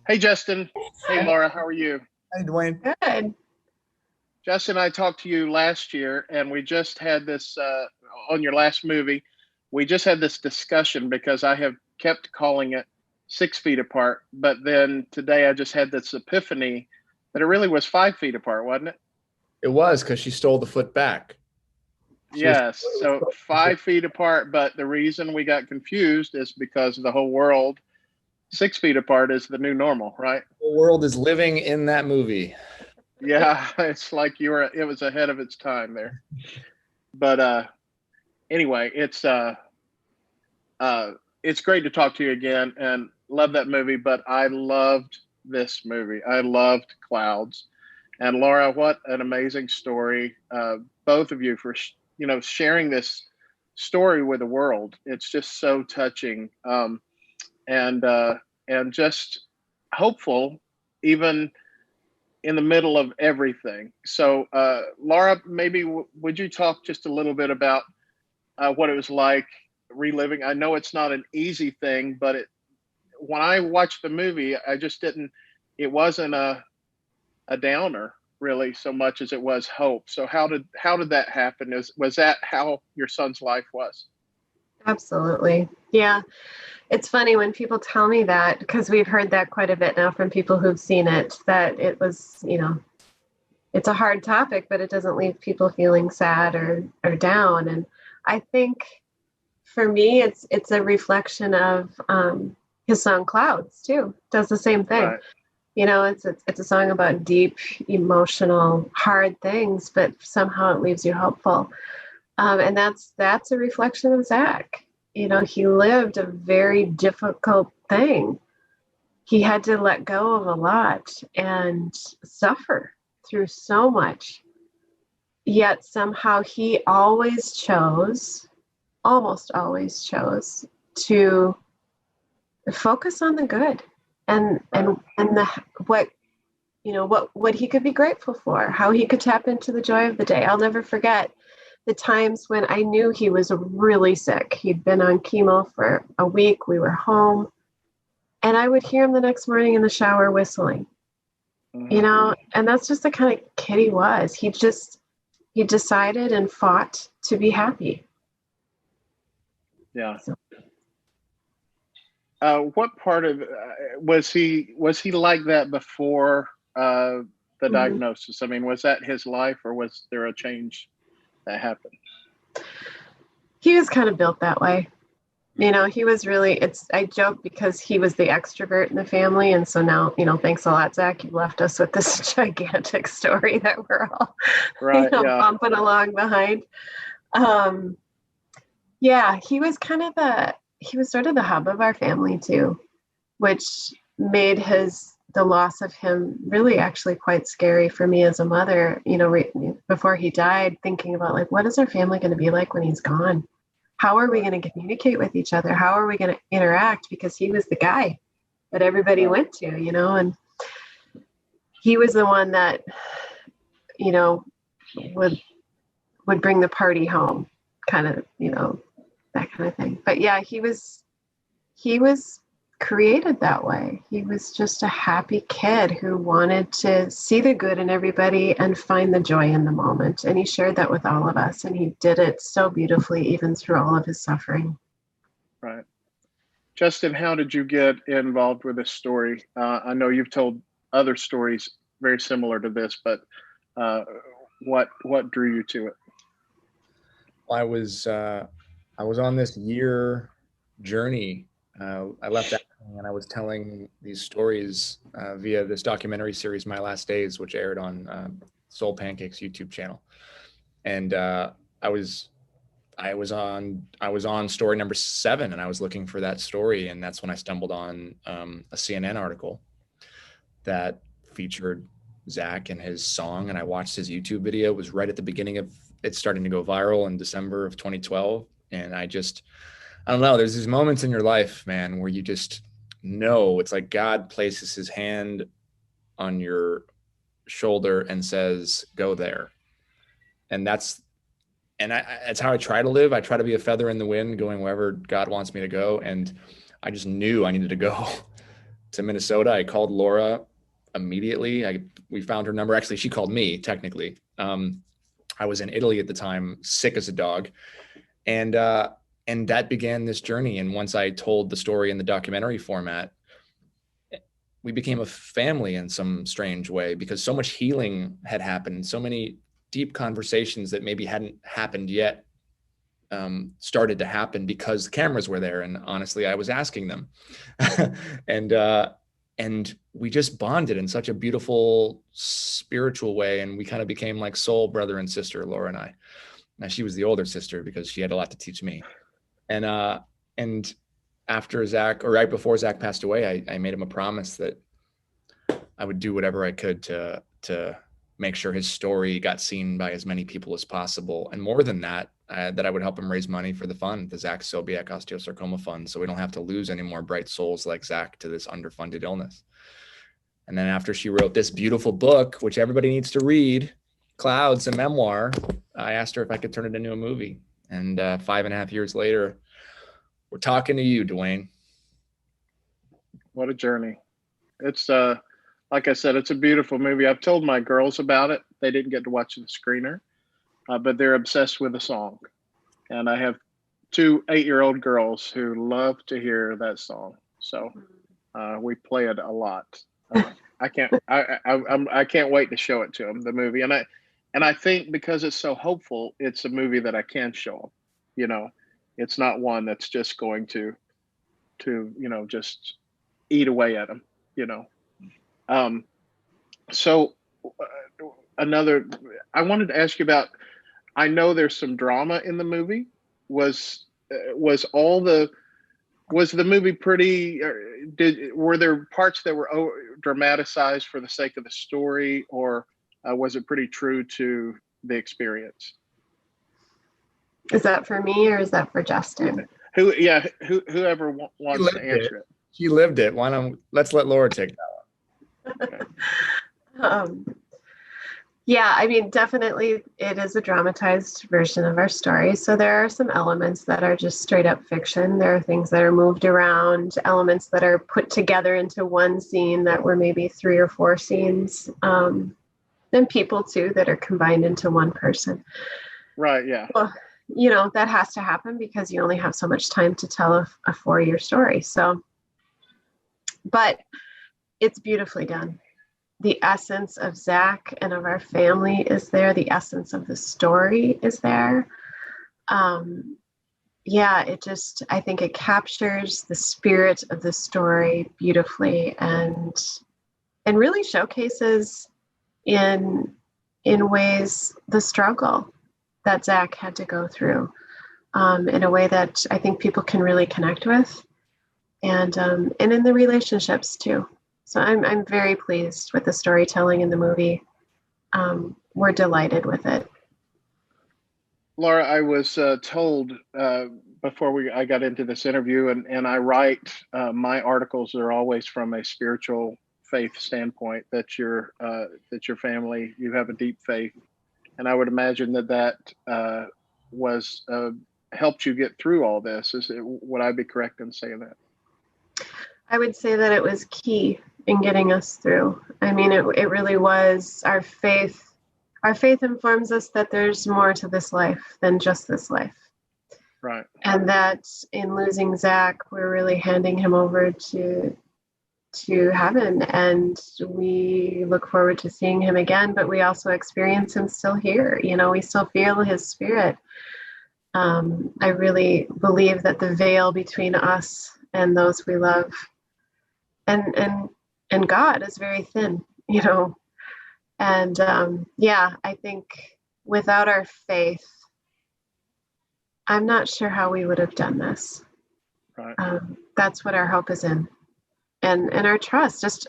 Hey, Justin. Hey, Laura. How are you? Hey, Dwayne. Good. Justin, I talked to you last year, and we just had this on your last movie. We just had this discussion because I have kept calling it 6 feet apart. But then today I just had this epiphany that it really was 5 feet apart, wasn't it? It was because she stole the foot back. She was Yes. So 5 feet apart. But the reason we got confused is because the whole world, 6 feet apart is the new normal, right? the world is living in that movie. Yeah. It's like it was ahead of its time there. But anyway, it's great to talk to you again and love that movie. But I loved this movie. I loved Clouds. And Laura, what an amazing story! Both of you for sharing this story with the world. It's just so touching, and and just hopeful, even in the middle of everything. So, Laura, maybe would you talk just a little bit about what it was like reliving? I know it's not an easy thing, but when I watched the movie, I just didn't. It wasn't a downer really so much as it was hope. So how did that happen? Was that how your son's life was? Absolutely. Yeah. It's funny when people tell me that because we've heard that quite a bit now from people who've seen it, that it was, it's a hard topic, but it doesn't leave people feeling sad or down. And I think for me, it's a reflection of his song Clouds too. Does the same thing. Right. It's a song about deep, emotional, hard things, but somehow it leaves you hopeful. And that's a reflection of Zach. He lived a very difficult thing. He had to let go of a lot and suffer through so much. Yet somehow he almost always chose to focus on the good and the what he could be grateful for, how he could tap into the joy of the day. I'll never forget the times when I knew he was really sick. He'd been on chemo for a week. We were home, and I would hear him the next morning in the shower whistling. And that's just the kind of kid he was. He decided and fought to be happy. Yeah. So, What part of was he like that before the mhm. diagnosis? I mean, was that his life, or was there a change that happened? He was kind of built that way. He was really, I joke because he was the extrovert in the family. And so now, thanks a lot, Zach, you left us with this gigantic story that we're all, Right. Yeah. bumping along behind. Um, yeah, he was sort of the hub of our family too, which made the loss of him really actually quite scary for me as a mother, before he died, thinking about like, what is our family going to be like when he's gone? How are we going to communicate with each other? How are we going to interact? Because he was the guy that everybody Right. went to, and he was the one that, you know, would bring the party home, kind of, that kind of thing. But yeah, he was created that way. He was just a happy kid who wanted to see the good in everybody and find the joy in the moment. And he shared that with all of us, and he did it so beautifully, even through all of his suffering. Right. Justin, how did you get involved with this story? I know you've told other stories very similar to this, but uh, what drew you to it? I was on this year journey. I left acting and I was telling these stories via this documentary series, My Last Days, which aired on Soul Pancake's YouTube channel. And I was on story number 7, and I was looking for that story, and that's when I stumbled on a CNN article that featured Zach and his song, and I watched his YouTube video. It was right at the beginning of it starting to go viral in December of 2012, and I don't know. There's these moments in your life, man, where you just know it's like God places His hand on your shoulder and says, "Go there," and that's how I try to live. I try to be a feather in the wind, going wherever God wants me to go. And I just knew I needed to go. to Minnesota. I called Laura immediately. We found her number. Actually, she called me technically. I was in Italy at the time, sick as a dog. And that began this journey. And once I told the story in the documentary format, we became a family in some strange way, because so much healing had happened. So many deep conversations that maybe hadn't happened yet started to happen because the cameras were there. And honestly, I was asking them. And we just bonded in such a beautiful spiritual way. And we kind of became like soul brother and sister, Laura and I. Now, she was the older sister because she had a lot to teach me. And after Zach, or right before Zach passed away, I made him a promise that I would do whatever I could to make sure his story got seen by as many people as possible. And more than that, that I would help him raise money for the fund, the Zach Sobiech Osteosarcoma Fund, so we don't have to lose any more bright souls like Zach to this underfunded illness. And then after she wrote this beautiful book, which everybody needs to read, Clouds, a memoir, I asked her if I could turn it into a movie. And 5.5 years later, we're talking to you, Dwayne. What a journey. It's like I said, it's a beautiful movie. I've told my girls about it. They didn't get to watch the screener, but they're obsessed with the song. And I have 2 8-year-old girls who love to hear that song. So we play it a lot. I can't wait to show it to them, the movie. And I think because it's so hopeful, it's a movie that I can show them. You know, it's not one that's just going to just eat away at them. You know. So I wanted to ask you about. I know there's some drama in the movie. Was the movie pretty? Were there parts that were dramatized for the sake of the story, or was it pretty true to the experience? Is that for me or is that for Justin? Whoever wants to answer it. She lived it. Let's let Laura take that one. Okay. Yeah, I mean, definitely it is a dramatized version of our story. So there are some elements that are just straight up fiction. There are things that are moved around, elements that are put together into one scene that were maybe 3 or 4 scenes. And people too that are combined into one person. Right, yeah. Well, that has to happen because you only have so much time to tell a 4-year story. So, but it's beautifully done. The essence of Zach and of our family is there. The essence of the story is there. I think it captures the spirit of the story beautifully and really showcases in ways the struggle that Zach had to go through in a way that I think people can really connect with, and in the relationships too. So I'm very pleased with the storytelling in the movie. We're delighted with it. Laura, I was told before I got into this interview, and I write my articles are always from a spiritual faith standpoint, that your family, you have a deep faith, and I would imagine that was helped you get through all this. Would I be correct in saying that? I would say that it was key in getting us through. I mean, it really was our faith. Our faith informs us that there's more to this life than just this life. Right. And that in losing Zach, we're really handing him over to heaven, and we look forward to seeing him again, but we also experience him still here. We still feel his spirit. I really believe that the veil between us and those we love and God is very thin, and I think without our faith, I'm not sure how we would have done this. Right. That's what our hope is in. And our trust.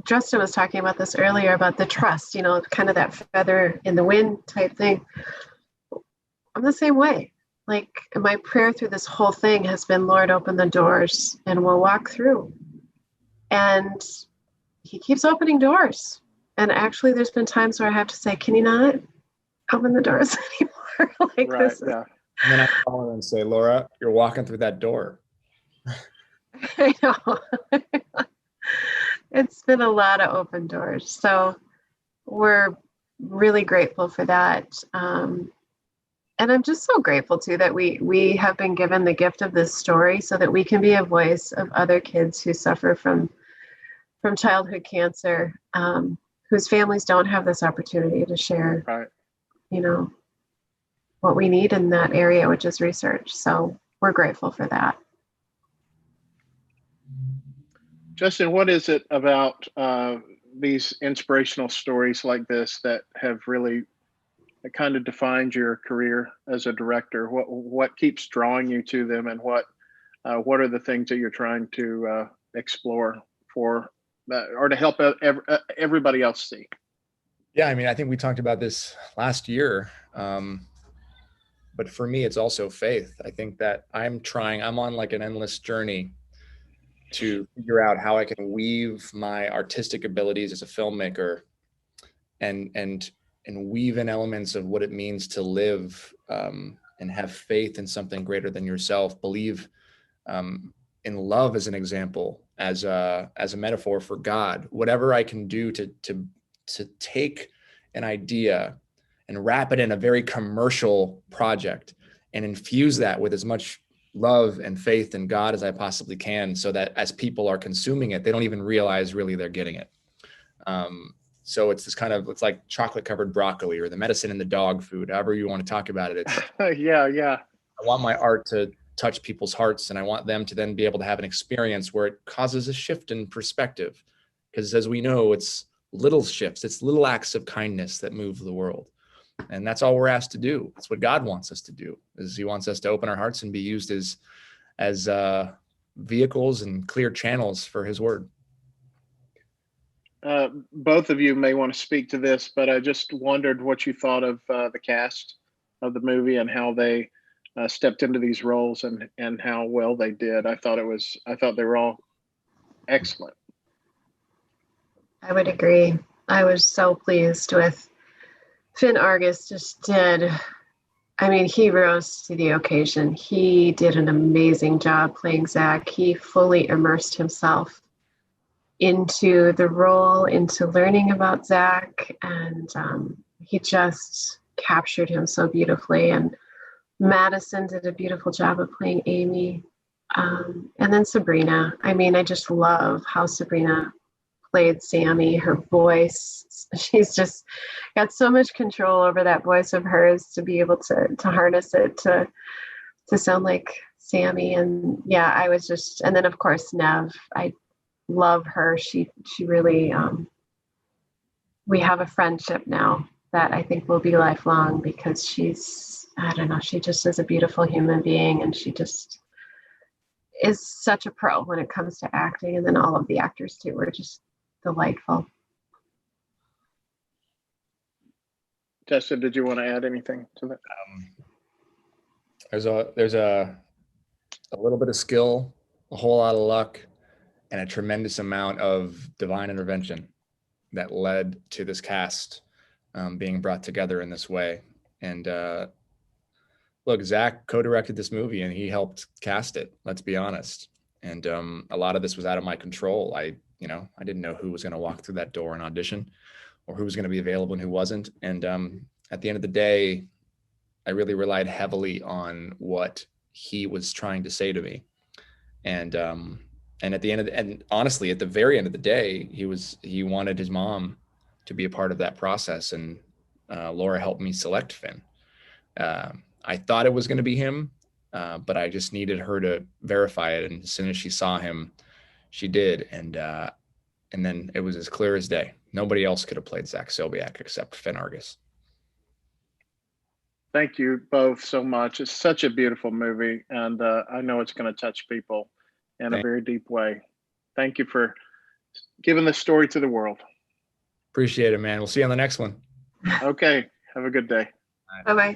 Justin was talking about this earlier, about the trust, kind of that feather in the wind type thing. I'm the same way. Like, my prayer through this whole thing has been, Lord, open the doors and we'll walk through. And he keeps opening doors. And actually, there's been times where I have to say, can you not open the doors anymore? Right, this. Yeah. And then I call her and say, Laura, you're walking through that door. I know. it's been a lot of open doors. So we're really grateful for that. And I'm just so grateful too that we have been given the gift of this story so that we can be a voice of other kids who suffer from childhood cancer, whose families don't have this opportunity to share, Right. you know, what we need in that area, which is research. So we're grateful for that. Justin, what is it about these inspirational stories like this that have really kind of defined your career as a director? What keeps drawing you to them, and what are the things that you're trying to explore for, or to help everybody else see? Yeah, I mean, I think we talked about this last year, but for me, it's also faith. I think that I'm on like an endless journey to figure out how I can weave my artistic abilities as a filmmaker and weave in elements of what it means to live, and have faith in something greater than yourself. Believe in love as an example, as a metaphor for God. Whatever I can do to take an idea and wrap it in a very commercial project and infuse that with as much love and faith in God as I possibly can, so that as people are consuming it, they don't even realize really they're getting it. So it's it's like chocolate covered broccoli, or the medicine in the dog food, however you want to talk about it. It's Yeah. I want my art to touch people's hearts, and I want them to then be able to have an experience where it causes a shift in perspective. Because as we know, it's little shifts, it's little acts of kindness that move the world. And that's all we're asked to do. That's what God wants us to do, is he wants us to open our hearts and be used as vehicles and clear channels for his word. Both of you may want to speak to this, but I just wondered what you thought of the cast of the movie and how they stepped into these roles and how well they did. I thought they were all excellent. I would agree. I was so pleased with Finn Argus. He rose to the occasion. He did an amazing job playing Zach. He fully immersed himself into the role, into learning about Zach, and he just captured him so beautifully. And Madison did a beautiful job of playing Amy. And then Sabrina. I just love how Sabrina played Sammy. Her voice, she's just got so much control over that voice of hers to be able to harness it to sound like Sammy. And yeah, and then of course Nev, I love her. She really, we have a friendship now that I think will be lifelong, because she just is a beautiful human being, and she just is such a pro when it comes to acting. And then all of the actors too were just delightful. Justin, did you want to add anything to that? There's a little bit of skill, a whole lot of luck, and a tremendous amount of divine intervention that led to this cast being brought together in this way. And look, Zach co-directed this movie and he helped cast it, let's be honest. And a lot of this was out of my control. I didn't know who was going to walk through that door and audition, or who was going to be available and who wasn't. And at the end of the day, I really relied heavily on what he was trying to say to me. And at the end and honestly, at the very end of the day, he wanted his mom to be a part of that process. And Laura helped me select Finn. I thought it was going to be him, but I just needed her to verify it. And as soon as she saw him, she did. And then it was as clear as day. Nobody else could have played Zach Sobiech except Finn Argus. Thank you both so much. It's such a beautiful movie, and I know it's going to touch people in a very deep way. Thank you for giving this story to the world. Appreciate it, man. We'll see you on the next one. Okay. Have a good day. Bye-bye.